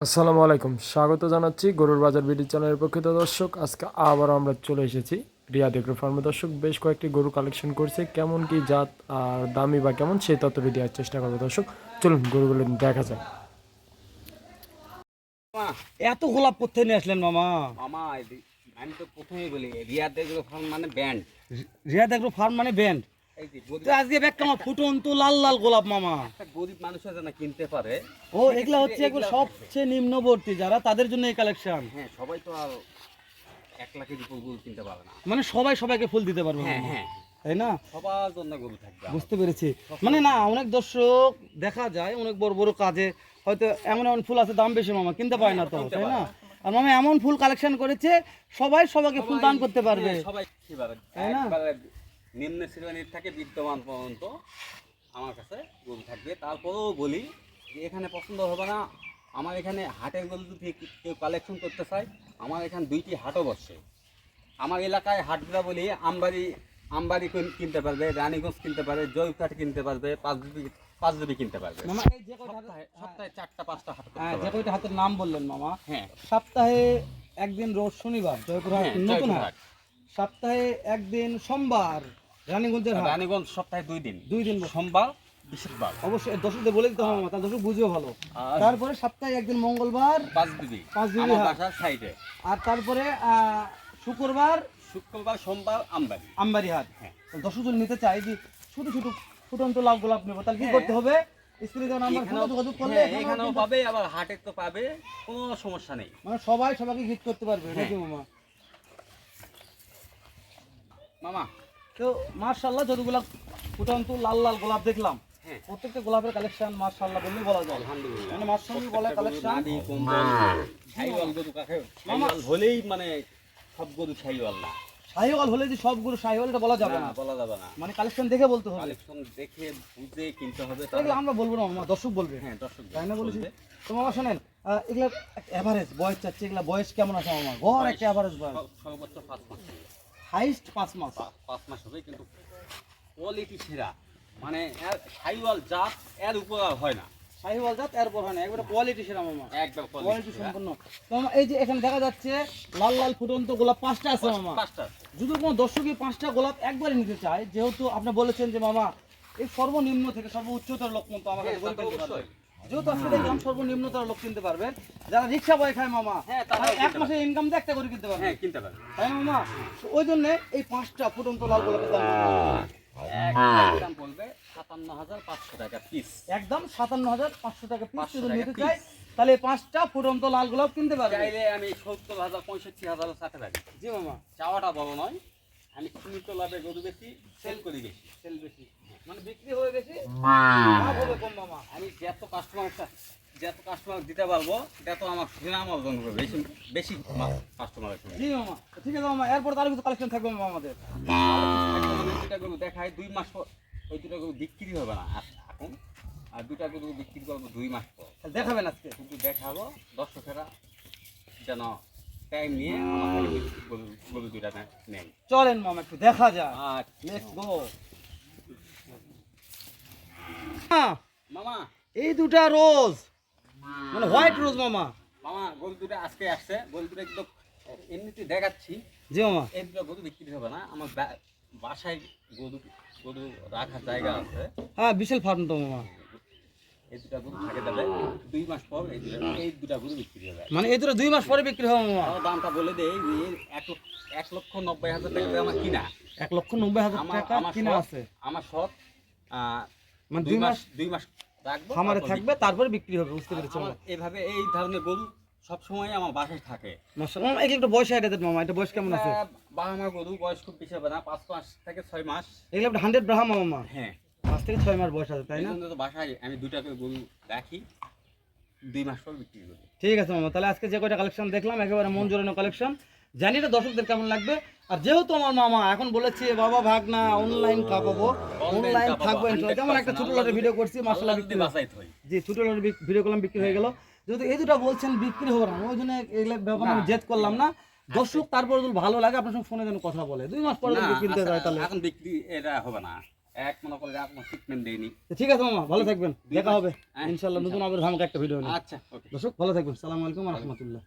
আসসালামু আলাইকুম, স্বাগত জানাচ্ছি গরুর বাজার বিডি চ্যানেলের পক্ষে। দর্শক, আজকে আবার আমরা চলে এসেছি রিয়াদ এগ্রো ফার্মে। দর্শক, বেশ কয়েকটি গরু কালেকশন করছে, কেমন কি জাত আর দামি বা কেমন সেই তথ্যটি দেওয়ার চেষ্টা করবো। দর্শক চলুন গরুগুলো দেখা যায়। মামা, এত গোলাপ কোথায় নিয়ে আসলেন মামা? মামা আমি তো প্রথমেই বলি রিয়াদ এগুলো ফার্ম মানে ব্যান্ড। রিয়াদ এগ্রো ফার্ম মানে ব্যান্ড। এই যে তো আজকে ব্যাগটা আমার ফুটন্ত লাল লাল গোলাপ মামা। একটা গরিব মানুষ যেন কিনতে পারে। ও এগুলা হচ্ছে একবার সবচেয়ে নিম্নবর্তী যারা, তাদের জন্য এই কালেকশন। হ্যাঁ, সবাই তো আর 1 লাখের উপর গরু কিনতে পারে না। মানে সবাই সবাইকে ফুল দিতে পারবে হ্যাঁ মামা। হ্যাঁ, তাই না? সবার জন্য গরু থাকবে। বুঝতে পেরেছি। মানে না, অনেক দর্শক দেখা যায় অনেক বড় বড় কাজে হয়তো এমন এমন ফুল আছে দাম বেশি মামা, কিনতে পারে না তো, তাই না? আর মামা এমন ফুল কালেকশন করেছে সবাই সবাইকে ফুল দান করতে পারবে। হ্যাঁ, সবাই কি পারে, তাই না? একবারে নিম্ন শ্রেণীর থেকে বিদ্যমান পর্যন্ত আমার কাছে গরু থাকবে। তারপরেও বলি যে এখানে পছন্দ হবে না। আমার এখানে হাটের গরু যদি কেউ কালেকশন করতে চায়, আমার এখানে 2টি হাটও বসে। আমার এলাকায় হাটগুলা বলি আমবাড়ি কিনতে পারবে, রানীগঞ্জ কিনতে পারবে, জয়পুরহাট কিনতে পারবে, পাঁচজবি কিনতে পারবে। মামা এই যে কয়টা সপ্তাহে 4টা-5টা হাট করতে হ্যাঁ, যে পারবে। কয়টা হাতের নাম বললেন মামা, হ্যাঁ সপ্তাহে একদিন রোজ শনিবার জয়পুরহাট হ্যাঁ, নতুন হাট, জয়পুরহাট। সপ্তাহে একদিন সোমবার রানীগঞ্জের হাট, রানীগঞ্জ সপ্তাহে 2 দিন, 2 দিন সোমবার বৃহস্পতিবার। অবশ্যই দর্শকদের বলে দিতে হবে মামা, তাহলে দর্শক বুঝবে ভালো। আর তারপরে সপ্তাহে একদিন মঙ্গলবার পাঁচজবি পাঁচজবি আমার হাট। বাসার সাইডে। আর তারপরে শুক্রবার শুক্রবার সোমবার আমবাড়ি। আমবাড়ি হাট। হ্যাঁ। দর্শক যদি নিতে চাই যে ছোট ছোট ফুটন্ত লাল গোলাপ নেবো, তাহলে কি হ্যাঁ। করতে হবে? স্ক্রিনে দেওয়া নাম্বার ফোনে যোগাযোগ করলে হ্যাঁ, এখানেও এখানেও কিন্তু- পাবে, আবার হাটে তো পাবে, কোনো সমস্যা নেই। মানে সবাই সবাইকে গিফট করতে পারবে হ্যাঁ। নাকি মামা? মামা তো মার্শাল্লাহ যতগুলা ফুটন্ত লাল লাল গোলাপ দেখলাম, হ্যাঁ, প্রত্যেকটা গোলাপের কালেকশন মার্শাল্লাহ বললেই বলা যায়। আলহামদুলিল্লাহ। মানে মার্শাল্লাহ বলা কালেকশন। নাদি কম্বল শাইওয়াল গরু কাকে, শাইওয়াল হলেই মানে সব গরু শাইওয়াল না। শাহিওয়াল হলে যে সব গরু শাহিওয়াল এটা বলা যাবে না, না, বলা যাবে না। মানে কালেকশন দেখে বলতে হবে। কালেকশন দেখে বুঝে কিনতে হবে। এগুলো আমরা বলবো না মামা, দর্শক বলবে। হ্যাঁ, দর্শক তাই না বলেছি? তো মামা শোনেন, এগুলা এভারেজ বয়স চাচ্ছে, এগুলা বয়স কেমন আছে মামা? গড় একটা এভারেজ বয়স সর্বোচ্চ 5 মাস, হাইস্ট 5 মাস। 5 মাস হবে, কিন্তু কোয়ালিটি সেরা। মানে এর শাইওয়াল জাত এর উপর আর হয় না। শাহিওয়াল জাত এরপর হয় না, একবারে কোয়ালিটি সেরা মামা, একদম কোয়ালিটি সম্পূর্ণ। তো মামা এই যে এখানে দেখা যাচ্ছে লাল লাল ফুটন্ত গোলাপ 5টা আছে মামা। 5টা। যদি কোনো দর্শকই 5টা গোলাপ একবারে নিতে চায়, যেহেতু আপনি বলেছেন যে মামা এই সর্বনিম্ন থেকে সর্বোচ্চতর লোক কিন্তু আমার কাছে হ্যাঁ, তা তো কিনতে পারবে। অবশ্যই। যেহেতু আজকে দেখলাম সর্বনিম্নতর লোক কিনতে পারবে, যারা রিক্সা বয় খায় মামা, হ্যাঁ, তারাও তারা কিনতে এক মাসের ইনকাম দিয়ে একটা করে কিনতে পারবে। হ্যাঁ, কিনতে পারবে। তাই না মামা? তো ওই জন্য এই 5টা ফুটন্ত লাল গোলাপের দাম দাম পড়বে 57,500 টাকা পিস। একদম 57,500 টাকা পিস। 500 যদি টাকা নিতে piece। চাই তাহলে এই 5টা ফুটন্ত লাল গোলাপ কিনতে পারবে। চাইলে আমি 70,000 65,000 চাতে পারি। জি মামা, চাওয়াটা বড় নয়, আমি সীমিত লাভে গরু বেশি সেল করি বেশি। সেল বেশি, মানে বিক্রি হয়ে বেশি, লাভ হবে কম মামা। আমি যত কাস্টমার দিতে পারবো তত আমার সুনাম অর্জন হবে, বেশি বেশি কাস্টমারের সঙ্গে। জি মামা, ঠিক আছে মামা, এরপর তার কিছু কালেকশন থাকবে মামা আমাদের। দুটা গরু দেখায় 2 মাস পর, ওই দুটা গরু বিক্রি হবে না এখন। আর 2টা গরু বিক্রি করবো 2 মাস পর। তাহলে দেখাবেন আজকে? কিন্তু দেখাবো দর্শকেরা যেন টাইম নিয়ে আমার থেকে গরু 2টা নেয়। চলেন মামা একটু দেখা যায়। আর লেটস গো। মামা, এই দুটা রোজ মানে হোয়াইট রোজ মামা। মামা গরু 2টা আজকে আসছে, গরু 2টা কিন্তু এমনিতে দেখাচ্ছি। জি মামা, এই 2টা গরু বিক্রি হবে না, আমার বাসায় গরু গরু রাখার জায়গা আছে। হ্যাঁ বিশাল ফার্ম তো মামা। এই 2টা গরু থাকে যাবে 2 মাস পর, এই 2টা গরু বিক্রি হবে। মানে এই দুটো 2 মাস পরে বিক্রি হবে মামা। তাও দামটা বলে দেই, 1,90,000 টাকা দিয়ে আমার কিনা। 1,90,000 টাকা কিনা আছে। আমার সব মানে 2 2 মাস মাস রাখবো, খামারে তারপর থাকবে, তারপরে বিক্রি হবে। বুঝতে পেরেছি আমার মামা। এইভাবে এই ধরনের গরু সবসময় আমার বাসায় থাকে। মাশাআল্লাহ মামা, এগুলো একটু বয়স আইডিয়া দেন মামা, এটা বয়স কেমন আছে? বাবা গরু বয়স খুব বেশি হবে না, 5 মাস থেকে 6 মাস। এগুলো একটা 100 ব্রাহ্মা মামা, হ্যাঁ, 5 থেকে 6 মাস বয়স আছে, তাই এই না? জন্য তো বাসায় আমি 2টা করে গরু রাখি, 2 মাস পর বিক্রি করি। ঠিক আছে মামা, তাহলে আজকে যে কয়টা কালেকশন দেখলাম একেবারে মন জোরানো কালেকশন। জানি না দর্শকদের কেমন লাগবে। আর যেহেতু আমার মামা এখন বলেছে বাবা ভাগ না অনলাইন খাওয়াবো, অনলাইন থাকবো ইনশাআল্লাহ। যেমন একটা ছোট লটের ভিডিও করছি মাশাআল্লাহ বিক্রি হয়েছে। বাসায় থই। জি, ছোট লটের ভিডিও করলাম, বিক্রি হয়ে গেল। যেহেতু এই দুটো বলছেন বিক্রি হবে না, ওই জন্য এগুলো ব্যাপার আমি জেদ করলাম না। দর্শক তারপর যদি ভালো লাগে আপনার সঙ্গে ফোনে যেন কথা বলে, 2 মাস পরে না, যদি কিনতে আচ্ছা, যায় তাহলে এখন বিক্রি এটা হবে না। এক মনে করে কোনো ট্রিটমেন্ট দেয়নি। তো ঠিক আছে মামা, ভালো থাকবেন, দেখা হবে হ্যাঁ, ইনশাল্লাহ নতুন আবার ধামাকা একটা ভিডিও নিয়ে। আচ্ছা, ওকে। দর্শক ভালো থাকবেন, সালামু আলাইকুম ওয়া রাহমাতুল্লাহ।